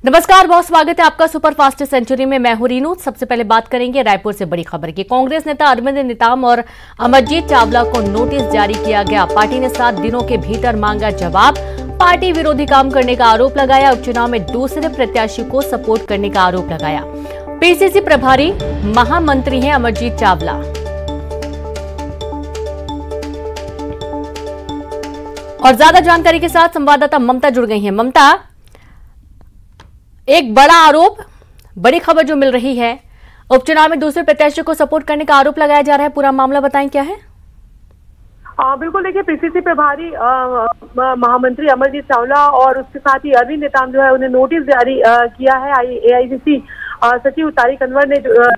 नमस्कार, बहुत स्वागत है आपका सुपरफास्ट सेंचुरी में। मैं हूं रीनू। सबसे पहले बात करेंगे रायपुर से बड़ी खबर की। कांग्रेस नेता अरविंद नेताम और अमरजीत चावला को नोटिस जारी किया गया। पार्टी ने 7 दिनों के भीतर मांगा जवाब। पार्टी विरोधी काम करने का आरोप लगाया। उपचुनाव में दूसरे प्रत्याशी को सपोर्ट करने का आरोप लगाया। पीसीसी प्रभारी महामंत्री हैं अमरजीत चावला। और ज्यादा जानकारी के साथ संवाददाता ममता जुड़ गई हैं। ममता, एक बड़ा आरोप, बड़ी खबर जो मिल रही है, उपचुनाव में दूसरे प्रत्याशी को सपोर्ट करने का आरोप लगाया जा रहा है। पूरा मामला बताएं, क्या है? बिल्कुल, देखिए, पीसीसी प्रभारी महामंत्री अमरजीत चावला और उसके साथ ही अरविंद नेताम जो है उन्हें नोटिस जारी किया है। एआईसीसी सचिव तारिक अनवर ने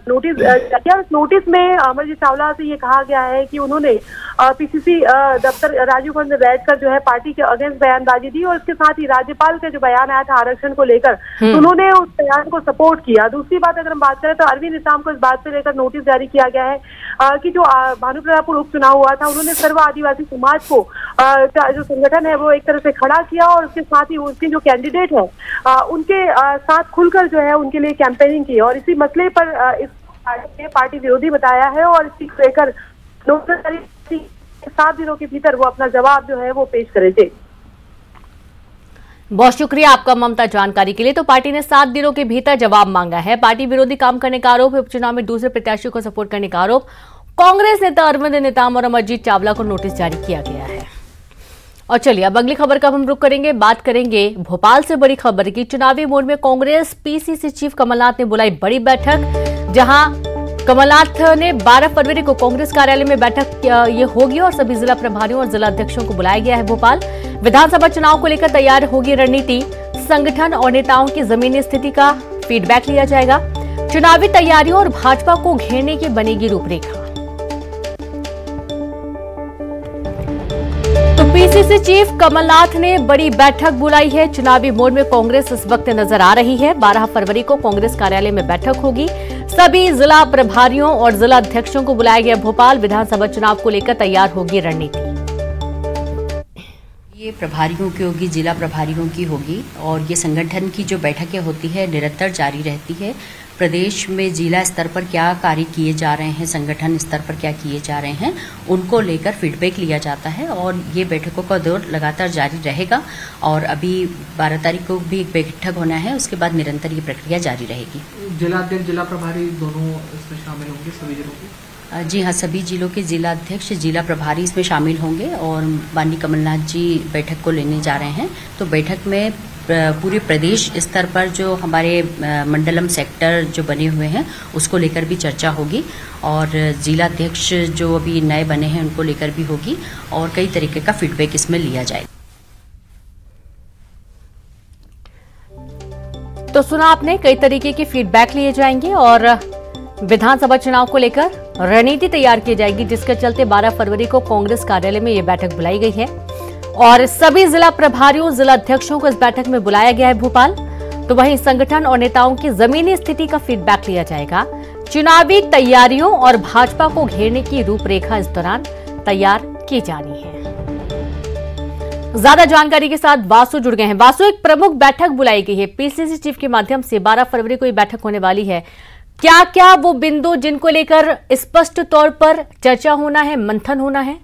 नोटिस किया। इस नोटिस में अमरजीत चावला से ये कहा गया है कि उन्होंने पीसीसी दफ्तर राजीव भवन में बैठकर जो है पार्टी के अगेंस्ट बयानबाजी दी और इसके साथ ही राज्यपाल का जो बयान आया था आरक्षण को लेकर, तो उन्होंने उस बयान को सपोर्ट किया। दूसरी बात अगर हम बात करें तो अरविंद नेताम को इस बात से लेकर नोटिस जारी किया गया है कि जो भानुप्रतापपुर उपचुनाव हुआ था, उन्होंने सर्व आदिवासी समाज को जो संगठन है वो एक तरह से खड़ा किया और उसके साथ ही उसके जो कैंडिडेट है उनके साथ खुलकर जो है उनके लिए कैंपेनिंग की और इसी मसले पर इस पार्टी विरोधी बताया है और इसी को लेकर 7 दिनों के भीतर वो अपना जवाब जो है वो पेश करेंगे। बहुत शुक्रिया आपका ममता जानकारी के लिए। तो पार्टी ने 7 दिनों के भीतर जवाब मांगा है। पार्टी विरोधी काम करने का आरोप है। उपचुनाव में दूसरे प्रत्याशी को सपोर्ट करने का आरोप। कांग्रेस नेता अरविंद नेताम और अमरजीत चावला को नोटिस जारी किया गया है। और चलिए अब अगली खबर का हम रुख करेंगे। बात करेंगे भोपाल से बड़ी खबर की। चुनावी मोड में कांग्रेस पीसीसी चीफ कमलनाथ ने बुलाई बड़ी बैठक, जहां कमलनाथ ने 12 फरवरी को कांग्रेस कार्यालय में बैठक ये होगी और सभी जिला प्रभारियों और जिला अध्यक्षों को बुलाया गया है। भोपाल विधानसभा चुनाव को लेकर तैयार होगी रणनीति। संगठन और नेताओं की जमीनी स्थिति का फीडबैक लिया जाएगा। चुनावी तैयारियों और भाजपा को घेरने की बनेगी रूपरेखा। तो पीसीसी चीफ कमलनाथ ने बड़ी बैठक बुलाई है। चुनावी मोड में कांग्रेस इस वक्त नजर आ रही है। 12 फरवरी को कांग्रेस कार्यालय में बैठक होगी। सभी जिला प्रभारियों और जिला अध्यक्षों को बुलाया गया। भोपाल विधानसभा चुनाव को लेकर तैयार होगी रणनीति। ये प्रभारियों की होगी, जिला प्रभारियों की होगी और ये संगठन की जो बैठकें होती है निरंतर जारी रहती है। प्रदेश में जिला स्तर पर क्या कार्य किए जा रहे हैं, संगठन स्तर पर क्या किए जा रहे हैं, उनको लेकर फीडबैक लिया जाता है और ये बैठकों का दौर लगातार जारी रहेगा। और अभी 12 तारीख को भी एक बैठक होना है, उसके बाद निरंतर ये प्रक्रिया जारी रहेगी। जिला अध्यक्ष, जिला प्रभारी दोनों इसमें शामिल होंगे सभी जिलों के? जी हाँ, सभी जिलों के जिला अध्यक्ष, जिला प्रभारी इसमें शामिल होंगे और माननीय कमलनाथ जी बैठक को लेने जा रहे हैं। तो बैठक में पूरे प्रदेश स्तर पर जो हमारे मंडलम सेक्टर जो बने हुए हैं उसको लेकर भी चर्चा होगी और जिला अध्यक्ष जो अभी नए बने हैं उनको लेकर भी होगी और कई तरीके का फीडबैक इसमें लिया जाएगा। तो सुना आपने, कई तरीके के फीडबैक लिए जाएंगे और विधानसभा चुनाव को लेकर रणनीति तैयार की जाएगी, जिसके चलते 12 फरवरी को कांग्रेस कार्यालय में यह बैठक बुलाई गई है और सभी जिला प्रभारियों, जिला अध्यक्षों को इस बैठक में बुलाया गया है भोपाल। तो वहीं संगठन और नेताओं की जमीनी स्थिति का फीडबैक लिया जाएगा। चुनावी तैयारियों और भाजपा को घेरने की रूपरेखा इस दौरान तैयार की जानी है। ज्यादा जानकारी के साथ वासु जुड़ गए हैं। वासु, एक प्रमुख बैठक बुलाई गई है पीसीसी चीफ के माध्यम से। 12 फरवरी को ये बैठक होने वाली है। क्या क्या वो बिंदु जिनको लेकर स्पष्ट तौर पर चर्चा होना है, मंथन होना है?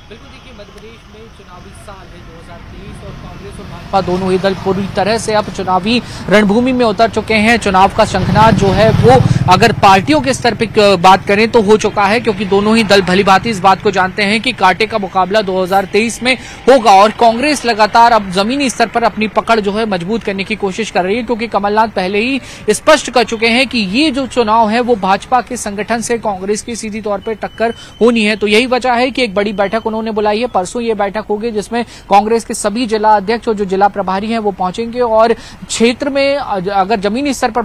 बिल्कुल, देखिए, मध्य प्रदेश में चुनावी साल है 2023 और कांग्रेस और भाजपा दोनों ही दल पूरी तरह से अब चुनावी रणभूमि में उतर चुके हैं। चुनाव का शंखनाद जो है वो अगर पार्टियों के स्तर पर बात करें तो हो चुका है, क्योंकि दोनों ही दल भलीभांति इस बात को जानते हैं कि कांटे का मुकाबला 2023 में होगा और कांग्रेस लगातार अब जमीनी स्तर पर अपनी पकड़ जो है मजबूत करने की कोशिश कर रही है, क्योंकि कमलनाथ पहले ही स्पष्ट कर चुके हैं कि ये जो चुनाव है वो भाजपा के संगठन से कांग्रेस की सीधी तौर पर टक्कर होनी है। तो यही वजह है कि एक बड़ी बैठक उन्होंने बुलाई है। परसों ये बैठक होगी जिसमें कांग्रेस के सभी जिला अध्यक्ष और जो जिला प्रभारी हैं वो पहुंचेंगे और क्षेत्र में अगर जमीनी स्तर पर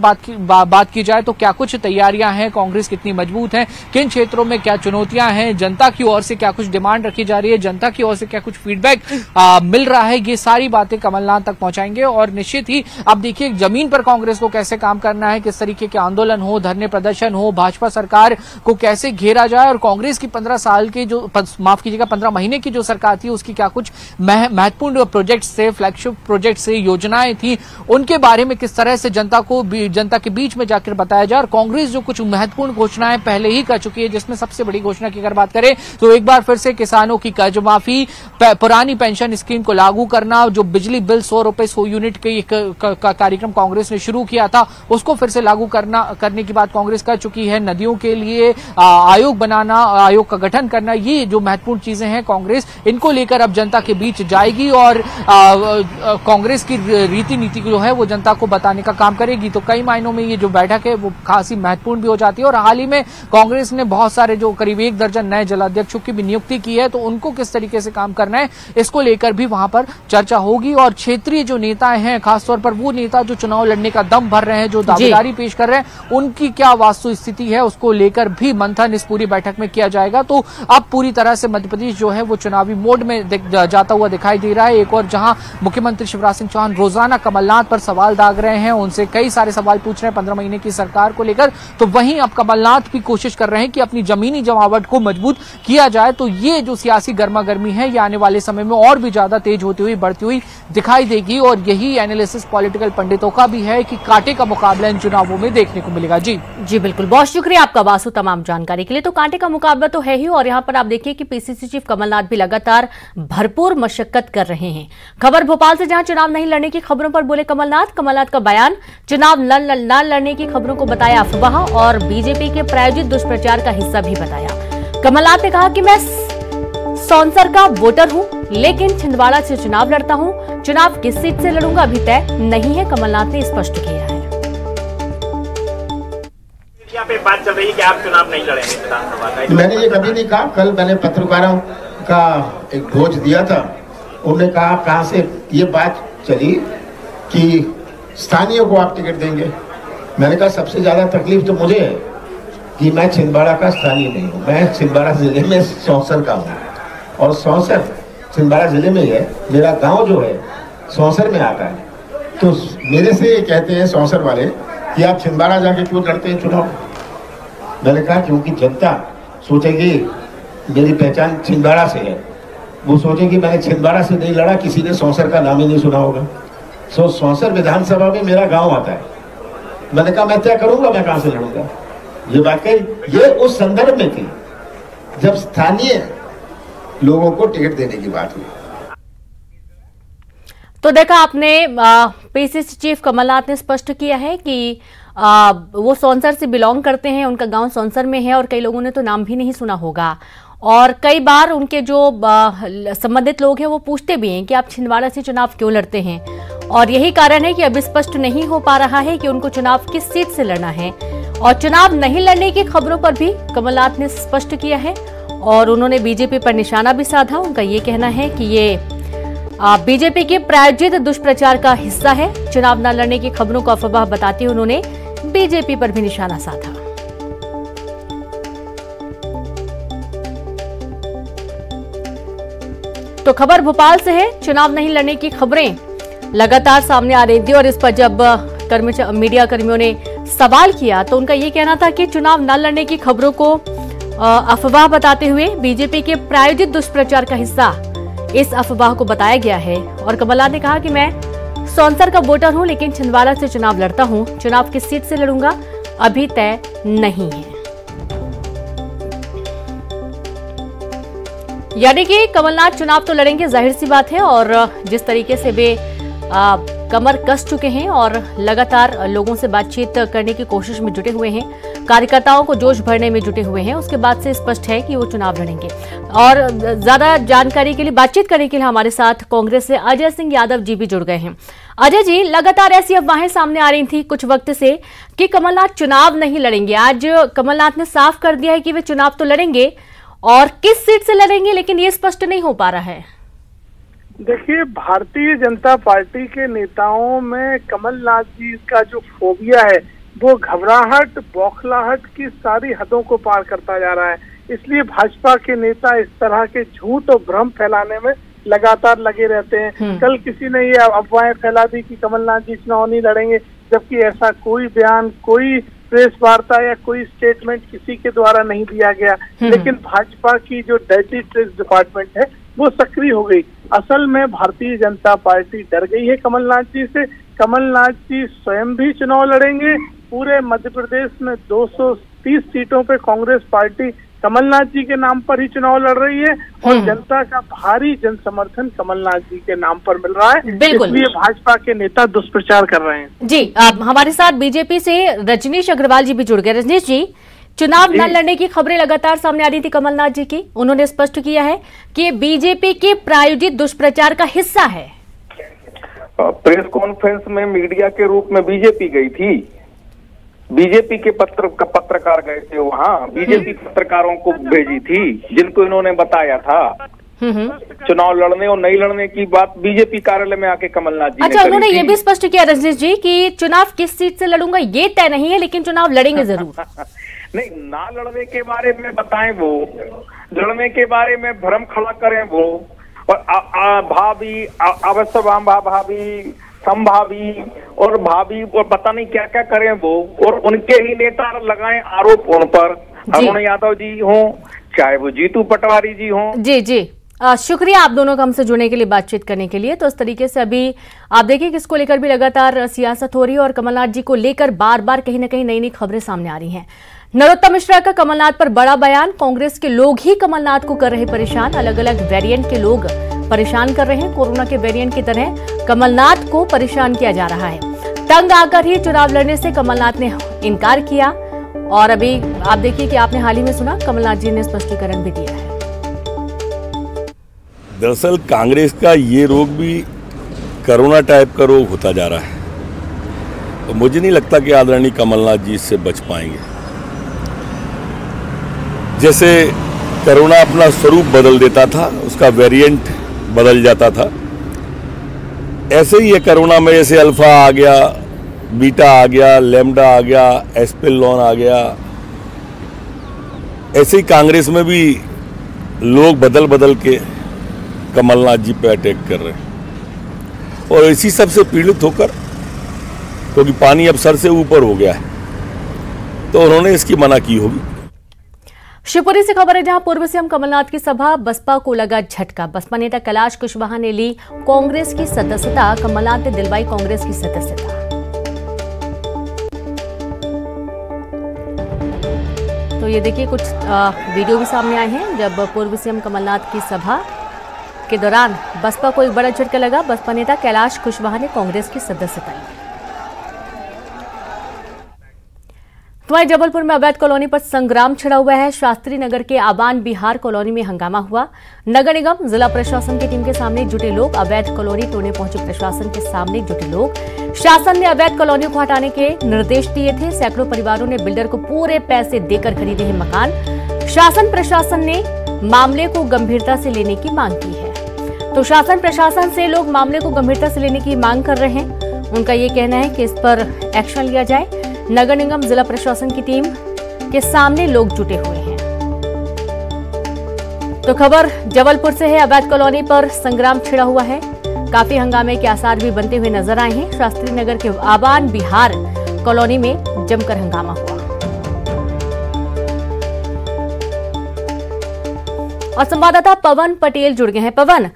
बात की जाए तो क्या कुछ कुछ तैयारियां हैं, कांग्रेस कितनी मजबूत है, किन क्षेत्रों में क्या चुनौतियां हैं, जनता की ओर से क्या कुछ डिमांड रखी जा रही है, जनता की ओर से क्या कुछ फीडबैक मिल रहा है, ये सारी बातें कमलनाथ तक पहुंचाएंगे। और निश्चित ही अब देखिए जमीन पर कांग्रेस को कैसे काम करना है, किस तरीके के आंदोलन हो, धरने प्रदर्शन हो, भाजपा सरकार को कैसे घेरा जाए, और कांग्रेस की 15 साल की जो 15 महीने की जो सरकार थी उसकी क्या कुछ महत्वपूर्ण प्रोजेक्ट थे, फ्लैगशिप प्रोजेक्ट से योजनाएं थी, उनके बारे में किस तरह से जनता के बीच में जाकर बताया जाए। और कांग्रेस जो कुछ महत्वपूर्ण घोषणाएं पहले ही कर चुकी है, जिसमें सबसे बड़ी घोषणा की अगर बात करें तो एक बार फिर से किसानों की कर्ज माफी, पुरानी पेंशन स्कीम को लागू करना, जो बिजली बिल 100 रुपए 100 यूनिट का कार्यक्रम कांग्रेस ने शुरू किया था उसको फिर से लागू करने की बात कांग्रेस कर चुकी है। नदियों के लिए आयोग बनाना, आयोग का गठन करना, ये जो महत्वपूर्ण चीजें हैं कांग्रेस इनको लेकर अब जनता के बीच जाएगी और कांग्रेस की रीति नीति जो है वो जनता को बताने का काम करेगी। तो कई मायनों में ये जो बैठक है वो खासी महत्वपूर्ण भी हो जाती है। और हाल ही में कांग्रेस ने बहुत सारे जो करीब 1 दर्जन नए जिलाध्यक्षों की भी नियुक्ति की है, तो उनको किस तरीके से काम करना है इसको लेकर भी वहां पर चर्चा होगी। और क्षेत्रीय जो नेता हैं, खासतौर पर वो नेता जो चुनाव लड़ने का दम भर रहे हैं, जो दावेदारी पेश कर रहे हैं, उनकी क्या वास्तु स्थिति है उसको लेकर भी मंथन इस पूरी बैठक में किया जाएगा। तो अब पूरी तरह से मध्य प्रदेश जो है वो चुनावी मोड में जाता हुआ दिखाई दे रहा है। एक और जहां मुख्यमंत्री शिवराज सिंह चौहान रोजाना कमलनाथ पर सवाल दाग रहे हैं, उनसे कई सारे सवाल पूछ रहे हैं 15 महीने की सरकार को लेकर, तो वहीं अब कमलनाथ भी कोशिश कर रहे हैं कि अपनी जमीनी जमावट को मजबूत किया जाए। तो ये जो सियासी गर्मागर्मी है ये आने वाले समय में और भी ज्यादा तेज होती हुई, बढ़ती हुई दिखाई देगी। और यही एनालिसिस पॉलिटिकल पंडितों का भी है कि कांटे का मुकाबला इन चुनावों में देखने को मिलेगा। जी बिल्कुल, बहुत शुक्रिया आपका वासु तमाम जानकारी के लिए। तो कांटे का मुकाबला तो है ही, और यहाँ पर आप देखिए कि पीसीसी चीफ कमलनाथ भी लगातार भरपूर मशक्कत कर रहे हैं। खबर भोपाल से, जहां चुनाव नहीं लड़ने की खबरों पर बोले कमलनाथ का बयान, चुनाव न लड़ने की खबरों को बताया अफवाह और बीजेपी के प्रायोजित दुष्प्रचार का हिस्सा भी बताया। कमलनाथ ने कहा कि मैं सौंसर का वोटर हूं, लेकिन छिंदवाड़ा से चुनाव लड़ता हूं। चुनाव किस सीट से लड़ूंगा अभी तय नहीं है, कमलनाथ ने स्पष्ट किया है। यहाँ पे बात चल रही है कि आप चुनाव नहीं लड़ेंगे विधानसभा का। मैंने ये कभी नहीं कहा। कल मैंने पत्रकारों का एक भोज दिया था, उन्होंने कहा कहां से ये बात चली कि स्थानीय को आप टिकट देंगे। मैंने कहा सबसे ज्यादा तकलीफ तो मुझे है कि मैं छिंदवाड़ा का स्थानीय नहीं हूँ, मैं छिंदवाड़ा जिले में सौंसर का हूँ, और सौंसर छिंदवाड़ा जिले में ही है। मेरा गांव जो है सौंसर में आता है। तो मेरे से ये कहते हैं सौंसर वाले कि आप छिंदवाड़ा जाके क्यों लड़ते हैं चुनाव। मैंने कहा क्योंकि जनता सोचेगी मेरी पहचान छिंदवाड़ा से है, वो सोचेगी मैंने छिंदवाड़ा से नहीं लड़ा, किसी ने सौंसर का नाम ही नहीं सुना होगा। सौंसर विधानसभा में मेरा गांव आता है। मैंने कहा मैं तय करूंगा मैं कहां से लड़ूंगा। ये बात कही, ये उस संदर्भ में थी जब स्थानीय लोगों को टिकट देने की बात हुई। तो देखा आपने, पीसीसी चीफ कमलनाथ ने स्पष्ट किया है कि वो सौंसर से बिलोंग करते हैं, उनका गांव सौंसर में है, और कई लोगों ने तो नाम भी नहीं सुना होगा। और कई बार उनके जो संबंधित लोग हैं वो पूछते भी हैं कि आप छिंदवाड़ा से चुनाव क्यों लड़ते हैं, और यही कारण है कि अभी स्पष्ट नहीं हो पा रहा है कि उनको चुनाव किस सीट से लड़ना है। और चुनाव नहीं लड़ने की खबरों पर भी कमलनाथ ने स्पष्ट किया है, और उन्होंने बीजेपी पर निशाना भी साधा। उनका ये कहना है कि ये बीजेपी के प्रायोजित दुष्प्रचार का हिस्सा है। चुनाव न लड़ने की खबरों को अफवाह बताते हुए उन्होंने बीजेपी पर भी निशाना साधा। तो खबर भोपाल से है, चुनाव नहीं लड़ने की खबरें लगातार सामने आ रही थी, और इस पर जब मीडिया कर्मियों ने सवाल किया तो उनका ये कहना था कि चुनाव न लड़ने की खबरों को अफवाह बताते हुए बीजेपी के प्रायोजित दुष्प्रचार का हिस्सा इस अफवाह को बताया गया है। और कमलनाथ ने कहा कि मैं सौंसर का वोटर हूं, लेकिन छिंदवाड़ा से चुनाव लड़ता हूं। चुनाव किस सीट से लड़ूंगा अभी तय नहीं है। यानी कि कमलनाथ चुनाव तो लड़ेंगे, जाहिर सी बात है, और जिस तरीके से वे कमर कस चुके हैं और लगातार लोगों से बातचीत करने की कोशिश में जुटे हुए हैं, कार्यकर्ताओं को जोश भरने में जुटे हुए हैं, उसके बाद से स्पष्ट है कि वो चुनाव लड़ेंगे। और ज्यादा जानकारी के लिए, बातचीत करने के लिए हमारे साथ कांग्रेस से अजय सिंह यादव जी भी जुड़ गए हैं। अजय जी, लगातार ऐसी अफवाहें सामने आ रही थी कुछ वक्त से कि कमलनाथ चुनाव नहीं लड़ेंगे। आज कमलनाथ ने साफ कर दिया है कि वे चुनाव तो लड़ेंगे, और किस सीट से लड़ेंगे लेकिन ये स्पष्ट नहीं हो पा रहा है। देखिए, भारतीय जनता पार्टी के नेताओं में कमलनाथ जी का जो फोबिया है वो घबराहट, बौखलाहट की सारी हदों को पार करता जा रहा है। इसलिए भाजपा के नेता इस तरह के झूठ और भ्रम फैलाने में लगातार लगे रहते हैं। कल किसी ने ये अफवाहें फैला दी कि कमलनाथ जी चुनाव नहीं लड़ेंगे, जबकि ऐसा कोई बयान, कोई प्रेस वार्ता या कोई स्टेटमेंट किसी के द्वारा नहीं दिया गया। लेकिन भाजपा की जो डर्टी ट्रिक्स डिपार्टमेंट है वो सक्रिय हो गई। असल में भारतीय जनता पार्टी डर गई है कमलनाथ जी से। कमलनाथ जी स्वयं भी चुनाव लड़ेंगे। पूरे मध्य प्रदेश में 230 सीटों पे कांग्रेस पार्टी कमलनाथ जी के नाम पर ही चुनाव लड़ रही है और जनता का भारी जन समर्थन कमलनाथ जी के नाम पर मिल रहा है। इसलिए भाजपा के नेता दुष्प्रचार कर रहे हैं। जी, हमारे साथ बीजेपी से रजनीश अग्रवाल जी भी जुड़ गए। रजनीश जी, चुनाव न लड़ने की खबरें लगातार सामने आ रही थी कमलनाथ जी की। उन्होंने स्पष्ट किया है कि बीजेपी के प्रायोजित दुष्प्रचार का हिस्सा है। प्रेस कॉन्फ्रेंस में मीडिया के रूप में बीजेपी गई थी, बीजेपी के पत्रकार गए थे वहाँ, बीजेपी पत्रकारों को भेजी थी जिनको इन्होंने बताया था। चुनाव लड़ने और नहीं लड़ने की बात बीजेपी कार्यालय में आके कमलनाथ जी अच्छा, उन्होंने ये भी स्पष्ट किया रजनीश जी कि चुनाव किस सीट से लड़ूंगा ये तय नहीं है, लेकिन चुनाव लड़ेंगे जरूर। नहीं, ना लड़ने के बारे में बताएं वो, लड़ने के बारे में भ्रम खड़ा करें वो, और भाभी, अवश्य भाभी, संभावी और भाभी और पता नहीं क्या क्या करें वो, और उनके ही नेता लगाएं आरोप उन पर, अरुण यादव जी हों चाहे वो जीतू पटवारी जी हों। जी जी, शुक्रिया आप दोनों का हमसे जुड़ने के लिए, बातचीत करने के लिए। तो इस तरीके से अभी आप देखिए कि इसको लेकर भी लगातार सियासत हो रही है और कमलनाथ जी को लेकर बार बार कहीं ना कहीं नई नई खबरें सामने आ रही हैं। नरोत्तम मिश्रा का कमलनाथ पर बड़ा बयान, कांग्रेस के लोग ही कमलनाथ को कर रहे परेशान, अलग अलग वेरिएंट के लोग परेशान कर रहे हैं। कोरोना के वेरिएंट की तरह कमलनाथ को परेशान किया जा रहा है। तंग आकर ही चुनाव लड़ने से कमलनाथ ने इनकार किया और अभी आप देखिए कि आपने हाल ही में सुना कमलनाथ जी ने स्पष्टीकरण भी दिया है। दरअसल कांग्रेस का ये रोग भी कोरोना टाइप का रोग होता जा रहा है, तो मुझे नहीं लगता कि आदरणीय कमलनाथ जी इससे बच पाएंगे। जैसे कोरोना अपना स्वरूप बदल देता था, उसका वेरिएंट बदल जाता था, ऐसे ही ये कोरोना में जैसे अल्फा आ गया, बीटा आ गया, लैम्डा आ गया, एस्पेलॉन आ गया, ऐसे ही कांग्रेस में भी लोग बदल बदल के कमलनाथ जी पे अटैक कर रहे हैं और इसी सब से पीड़ित होकर, क्योंकि पानी अब सर से ऊपर हो गया है, तो उन्होंने इसकी मना की होगी। शिवपुरी से खबर है जहां पूर्व सीएम कमलनाथ की सभा, बसपा को लगा झटका। बसपा नेता कैलाश कुशवाहा ने ली कांग्रेस की सदस्यता, कमलनाथ ने दिलवाई कांग्रेस की सदस्यता। तो ये देखिए कुछ वीडियो भी सामने आए हैं जब पूर्व सीएम कमलनाथ की सभा के दौरान बसपा को एक बड़ा झटका लगा। बसपा नेता कैलाश कुशवाहा ने कांग्रेस की सदस्यता ली। तुम्हारे जबलपुर में अवैध कॉलोनी पर संग्राम छिड़ा हुआ है। शास्त्री नगर के आबान बिहार कॉलोनी में हंगामा हुआ। नगर निगम जिला प्रशासन की टीम के सामने जुटे लोग, अवैध कॉलोनी तोड़ने पहुंचे प्रशासन के सामने जुटे लोग। शासन ने अवैध कॉलोनी को हटाने के निर्देश दिए थे। सैकड़ों परिवारों ने बिल्डर को पूरे पैसे देकर खरीदे हैं मकान। शासन प्रशासन ने मामले को गंभीरता से लेने की मांग की है। तो शासन प्रशासन से लोग मामले को गंभीरता से लेने की मांग कर रहे हैं। उनका ये कहना है कि इस पर एक्शन लिया जाए। नगर निगम जिला प्रशासन की टीम के सामने लोग जुटे हुए हैं। तो खबर जबलपुर से है, अवैध कॉलोनी पर संग्राम छिड़ा हुआ है। काफी हंगामे के आसार भी बनते हुए नजर आए हैं। शास्त्री नगर के आबान बिहार कॉलोनी में जमकर हंगामा हुआ। और संवाददाता पवन पटेल जुड़ गए हैं। पवन,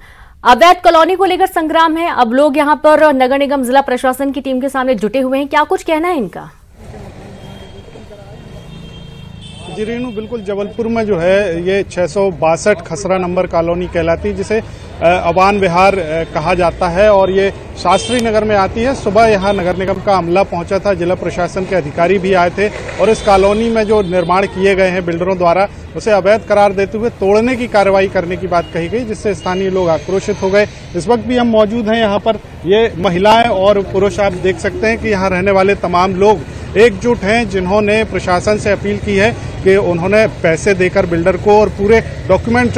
अवैध कॉलोनी को लेकर संग्राम है, अब लोग यहां पर नगर निगम जिला प्रशासन की टीम के सामने जुटे हुए हैं, क्या कुछ कहना है इनका? जी रेणु, बिल्कुल जबलपुर में जो है ये 662 खसरा नंबर कॉलोनी कहलाती है, जिसे अबान विहार कहा जाता है और ये शास्त्री नगर में आती है। सुबह यहाँ नगर निगम का अमला पहुंचा था, जिला प्रशासन के अधिकारी भी आए थे और इस कॉलोनी में जो निर्माण किए गए हैं बिल्डरों द्वारा उसे अवैध करार देते हुए तोड़ने की कार्रवाई करने की बात कही गई, जिससे स्थानीय लोग आक्रोशित हो गए। इस वक्त भी हम मौजूद हैं यहाँ पर। ये महिलाएं और पुरुष आप देख सकते हैं कि यहाँ रहने वाले तमाम लोग एकजुट हैं, जिन्होंने प्रशासन से अपील की है कि उन्होंने पैसे देकर बिल्डर को और पूरे डॉक्यूमेंट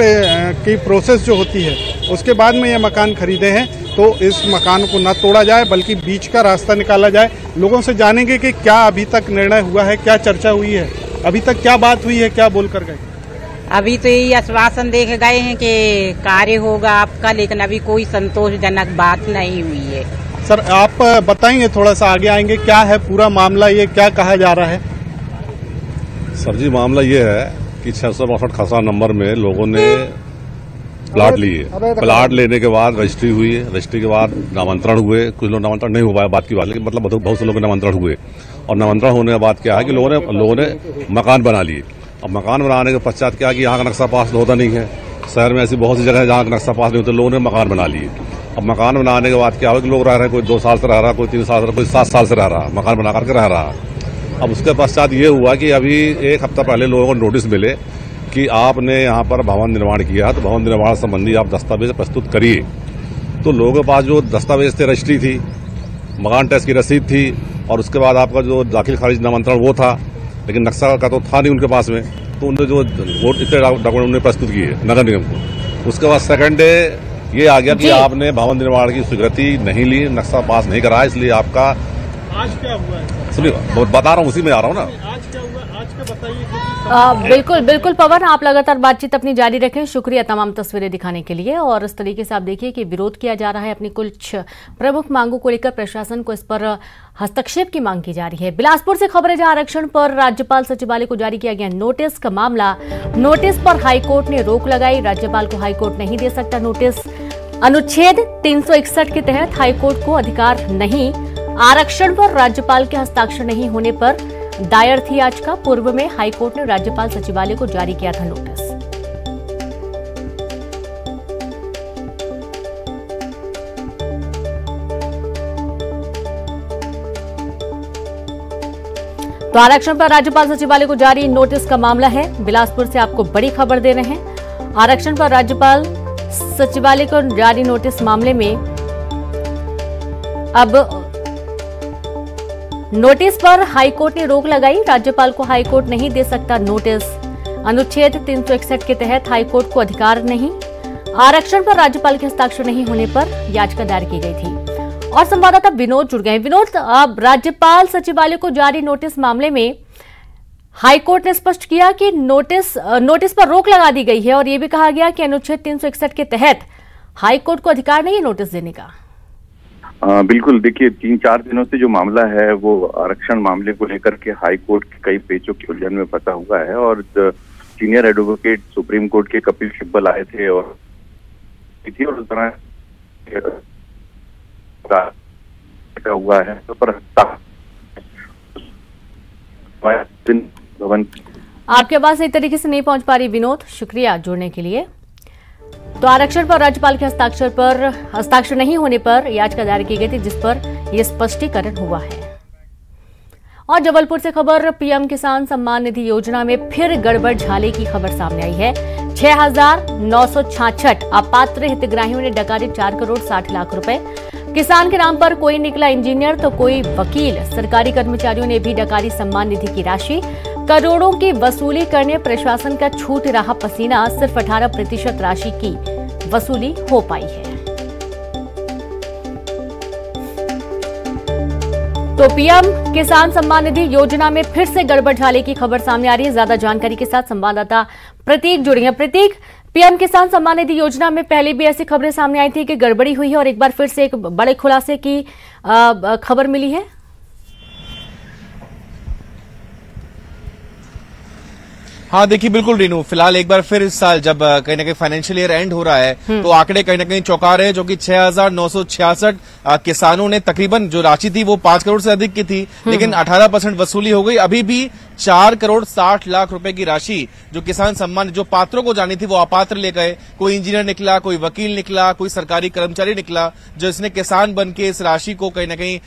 की प्रोसेस जो होती है उसके बाद में ये मकान खरीदे हैं तो इस मकान को न तोड़ा जाए बल्कि बीच का रास्ता निकाला जाए। लोगों से जानेंगे कि क्या अभी तक निर्णय हुआ है, क्या चर्चा हुई है, अभी तक क्या बात हुई है, क्या बोलकर गए। अभी तो यही आश्वासन दे के गए हैं कि कार्य होगा आपका, लेकिन अभी कोई संतोषजनक बात नहीं हुई है। सर आप बताएंगे, थोड़ा सा आगे आएंगे, क्या है पूरा मामला, ये क्या कहा जा रहा है। सर जी मामला ये है कि 662 खसरा नंबर में लोगों ने प्लाट लिए। प्लाट लेने के बाद रजिस्ट्री हुई है, रजिस्ट्री के बाद नामांतरण हुए। कुछ लोग नामांतरण नहीं हुआ है बात की बात, लेकिन मतलब बहुत से लोगों के नामांतरण हुए। और नामांतरण होने के बाद क्या है कि लोगों ने मकान बना लिए। अब मकान बनाने के पश्चात क्या है कि यहाँ का नक्शा पास होता नहीं है। शहर में ऐसी बहुत सी जगह है जहाँ का नक्शा पास नहीं होता, लोगों ने मकान बना लिए। अब मकान बनाने के बाद क्या हो कि लोग रह रहे हैं, कोई 2 साल से रह रहा, कोई 3 साल से, कोई 7 साल से रह रहा, मकान बना करके रह रहा। अब उसके पश्चात ये हुआ कि अभी 1 हफ्ता पहले लोगों को नोटिस मिले कि आपने यहाँ पर भवन निर्माण किया, तो भवन निर्माण संबंधी आप दस्तावेज प्रस्तुत करिए। तो लोगों के पास जो दस्तावेज थे, रजिस्ट्री थी, मकान टैक्स की रसीद थी, और उसके बाद आपका जो दाखिल खारिज नामांतरण वो था, लेकिन नक्शा का तो था नहीं उनके पास में। तो उन्होंने जो इतने डॉक्यूमेंट उन्होंने प्रस्तुत किए नगर निगम को। उसके बाद सेकंड डे ये आ गया कि आपने भवन निर्माण की स्वीकृति नहीं ली, नक्शा पास नहीं कराया, इसलिए आपका। आज क्या हुआ है? सुनिए बता रहा हूँ, उसी में आ रहा हूँ ना। आज क्या हुआ, आज का बताइए। बिल्कुल पवन, आप लगातार बातचीत अपनी जारी रखें। शुक्रिया तमाम तस्वीरें दिखाने के लिए। और इस तरीके से आप देखिए कि विरोध किया जा रहा है, अपनी कुछ प्रमुख मांगों को लेकर प्रशासन को इस पर हस्तक्षेप की मांग की जा रही है। बिलासपुर से खबर है, जहां आरक्षण पर राज्यपाल सचिवालय को जारी किया गया नोटिस का मामला। नोटिस पर हाईकोर्ट ने रोक लगाई, राज्यपाल को हाईकोर्ट नहीं दे सकता नोटिस। अनुच्छेद 361 के तहत हाईकोर्ट को अधिकार नहीं। आरक्षण पर राज्यपाल के हस्ताक्षर नहीं होने पर दायर थी याचिका। पूर्व में हाईकोर्ट ने राज्यपाल सचिवालय को जारी किया था नोटिस। तो आरक्षण पर राज्यपाल सचिवालय को जारी नोटिस का मामला है। बिलासपुर से आपको बड़ी खबर दे रहे हैं। आरक्षण पर राज्यपाल सचिवालय को जारी नोटिस मामले में अब नोटिस पर हाईकोर्ट ने रोक लगाई। राज्यपाल को हाईकोर्ट नहीं दे सकता नोटिस। अनुच्छेद 361 के तहत हाईकोर्ट को अधिकार नहीं। आरक्षण पर राज्यपाल के हस्ताक्षर नहीं होने पर याचिका दायर की गई थी। और संवाददाता विनोद जुड़ गए। विनोद, अब राज्यपाल सचिवालय को जारी नोटिस मामले में हाईकोर्ट ने स्पष्ट किया कि नोटिस पर रोक लगा दी गई है और यह भी कहा गया कि अनुच्छेद 361 के तहत हाईकोर्ट को अधिकार नहीं है नोटिस देने का। बिल्कुल, देखिए 3-4 दिनों से जो मामला है वो आरक्षण मामले को लेकर के हाई कोर्ट के कई पेचों की उलझन में फंसा हुआ है। और सीनियर एडवोकेट सुप्रीम कोर्ट के कपिल सिब्बल आए थे और उस तरह हुआ है तो पर भवन आपके पास सही तरीके से नहीं पहुंच पा रही विनोद, शुक्रिया जुड़ने के लिए। तो आरक्षण पर राज्यपाल के हस्ताक्षर नहीं होने पर याचिका दायर की गई थी, जिस पर यह स्पष्टीकरण हुआ है। और जबलपुर से खबर, पीएम किसान सम्मान निधि योजना में फिर गड़बड़ झाले की खबर सामने आई है। 6,966 अपात्र हितग्राहियों ने डकारे 4 करोड़ 60 लाख रुपए। किसान के नाम पर कोई निकला इंजीनियर तो कोई वकील। सरकारी कर्मचारियों ने भी डकारी सम्मान निधि की राशि। करोड़ों की वसूली करने प्रशासन का छूट रहा पसीना। सिर्फ 18% राशि की वसूली हो पाई है। तो पीएम किसान सम्मान निधि योजना में फिर से गड़बड़ झाले की खबर सामने आ रही है। ज्यादा जानकारी के साथ संवाददाता प्रतीक जुड़े हैं। प्रतीक, पीएम किसान सम्मान निधि योजना में पहले भी ऐसी खबरें सामने आई थी कि गड़बड़ी हुई है और एक बार फिर से एक बड़े खुलासे की खबर मिली है। हाँ देखिए, बिल्कुल रीनू, फिलहाल एक बार फिर इस साल जब कहीं ना कहीं फाइनेंशियल ईयर एंड हो रहा है तो आंकड़े कहीं ना कहीं चौंका रहे हैं, जो कि 6,966 किसानों ने तकरीबन जो राशि थी वो 5 करोड़ से अधिक की थी, लेकिन 18% वसूली हो गई। अभी भी 4 करोड़ 60 लाख रुपए की राशि जो किसान सम्मान जो पात्रों को जानी थी वो अपात्र ले गए। कोई इंजीनियर निकला, कोई वकील निकला, कोई सरकारी कर्मचारी निकला जो इसने किसान बन के इस राशि को कहीं ना कहीं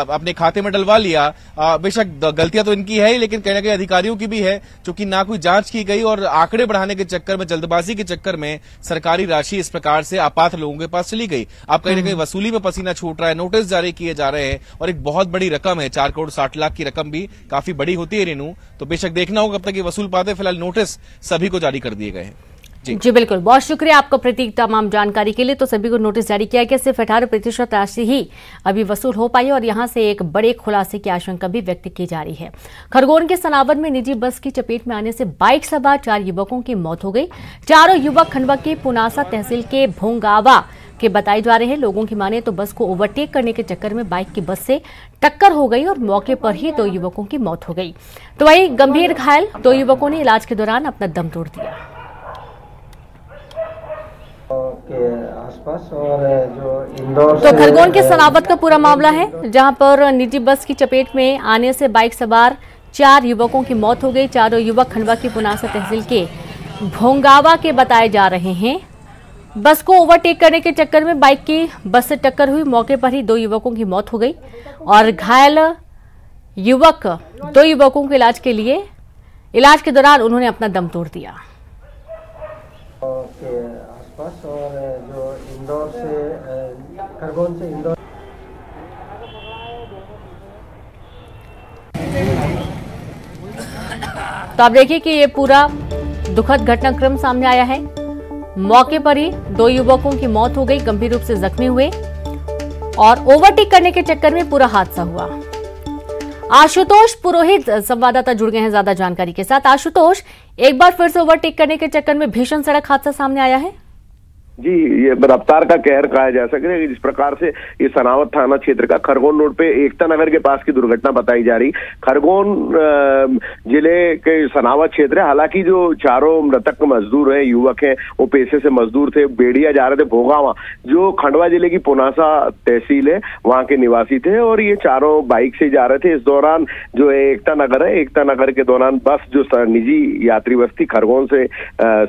अपने खाते में डलवा लिया। बेशक गलतियां तो इनकी है ही, लेकिन कहीं ना कहीं अधिकारियों की भी है, क्योंकि ना कोई जांच की गई और आंकड़े बढ़ाने के चक्कर में, जल्दबाजी के चक्कर में सरकारी राशि इस प्रकार से अपात्र लोगों के पास चली गई। अब कहीं ना कहीं वसूली में पसीना छूट रहा है, नोटिस जारी किए जा रहे हैं और एक बहुत बड़ी रकम है। 4 करोड़ 60 लाख की रकम भी काफी बड़ी होती है रेनू, तो बेशक देखना होगा कब तक ये वसूल पाते। फिलहाल नोटिस सभी को जारी कर दिए गए हैं। जी बिल्कुल, बहुत शुक्रिया आपका प्रतीक तमाम जानकारी के लिए। तो सभी को नोटिस जारी किया गया, सिर्फ 18% राशि ही अभी वसूल हो पाई और यहां से एक बड़े खुलासे की आशंका भी व्यक्त की जा रही है। खरगोन के सनावर में निजी बस की चपेट में आने से बाइक सवार 4 युवकों की मौत हो गई। चारों युवक खंडवा के पुनासा तहसील के भोंगावा के बताए जा रहे हैं। लोगों की माने तो बस को ओवरटेक करने के चक्कर में बाइक की बस से टक्कर हो गई और मौके पर ही 2 युवकों की मौत हो गई। तो वहीं गंभीर घायल 2 युवकों ने इलाज के दौरान अपना दम तोड़ दिया। के आसपास और जो इंदौर तो खरगोन के सनावत का पूरा मामला है, जहां पर निजी बस की चपेट में आने से बाइक सवार 4 युवकों की मौत हो गई। चारों युवक खंडवा की पुनासा तहसील के भोंगावा के बताए जा रहे हैं। बस को ओवरटेक करने के चक्कर में बाइक की बस से टक्कर हुई, मौके पर ही 2 युवकों की मौत हो गई और घायल युवक 2 युवकों के इलाज के दौरान उन्होंने अपना दम तोड़ दिया। के आसपास और जो इंदौर से खरगोन से इंदौर तो आप देखिए कि ये पूरा दुखद घटनाक्रम सामने आया है। मौके पर ही 2 युवकों की मौत हो गई, गंभीर रूप से जख्मी हुए और ओवरटेक करने के चक्कर में पूरा हादसा हुआ। आशुतोष पुरोहित संवाददाता जुड़ गए हैं ज्यादा जानकारी के साथ। आशुतोष, एक बार फिर से ओवरटेक करने के चक्कर में भीषण सड़क हादसा सामने आया है। जी, ये रफ्तार का कहर कहा जा सके। जिस प्रकार से ये सनावत थाना क्षेत्र का खरगोन रोड पे एकता नगर के पास की दुर्घटना बताई जा रही। खरगोन जिले के सनावत क्षेत्र है। हालांकि जो चारों मृतक मजदूर हैं, युवक हैं, वो पेशे से मजदूर थे, बेड़िया जा रहे थे भोगावा, जो खंडवा जिले की पुनासा तहसील है, वहां के निवासी थे और ये चारों बाइक से जा रहे थे। इस दौरान जो एकता नगर है, एकता नगर के दौरान बस जो निजी यात्री बस थी खरगोन से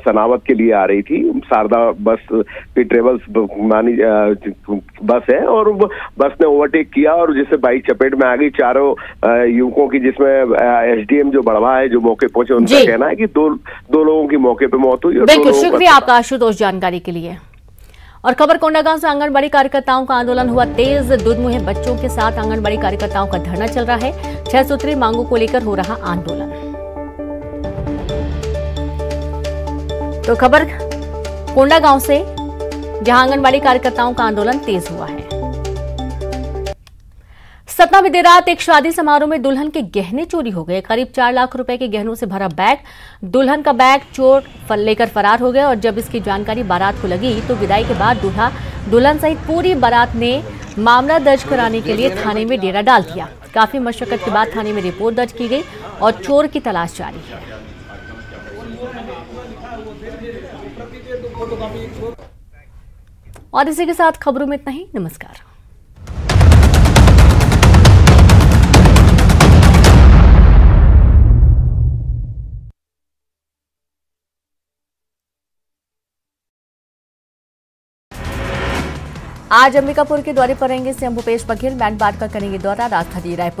सनावत के लिए आ रही थी, शारदा बस ट्रेवल्स मानी बस है और बस ने ओवरटेक किया और जिससे बाइक चपेट में आ गई। चारों युवकों की, जिसमें एसडीएम जो बढ़वा है जो मौके पहुंचे, उनका कहना है कि दो लोगों की मौके पे मौत हुई। बिल्कुल, शुक्रिया आपका आशुतोष जानकारी के लिए। और खबर कोंडागांव से आंगनबाड़ी कार्यकर्ताओं का आंदोलन हुआ तेज। दुधमुहे बच्चों के साथ आंगनबाड़ी कार्यकर्ताओं का धरना चल रहा है। 6 सूत्री मांगों को लेकर हो रहा आंदोलन। तो खबर कोंडागांव से, जहां आंगनबाड़ी कार्यकर्ताओं का आंदोलन तेज हुआ है। सतना में देर रात एक शादी समारोह में दुल्हन के गहने चोरी हो गए। करीब 4 लाख रुपए के गहनों से भरा बैग, दुल्हन का बैग चोर लेकर फरार हो गया और जब इसकी जानकारी बारात को लगी तो विदाई के बाद दुल्हन सहित पूरी बारात ने मामला दर्ज कराने के लिए थाने में डेरा डाल दिया। काफी मशक्कत के बाद थाने में रिपोर्ट दर्ज की गई और चोर की तलाश जारी है। और इसी के साथ खबरों में इतना ही। नमस्कार। आज अंबिकापुर के दौरे पर रहेंगे सीएम भूपेश बघेल। बैंड बार का करेंगे दौरा राजधानी रायपुर।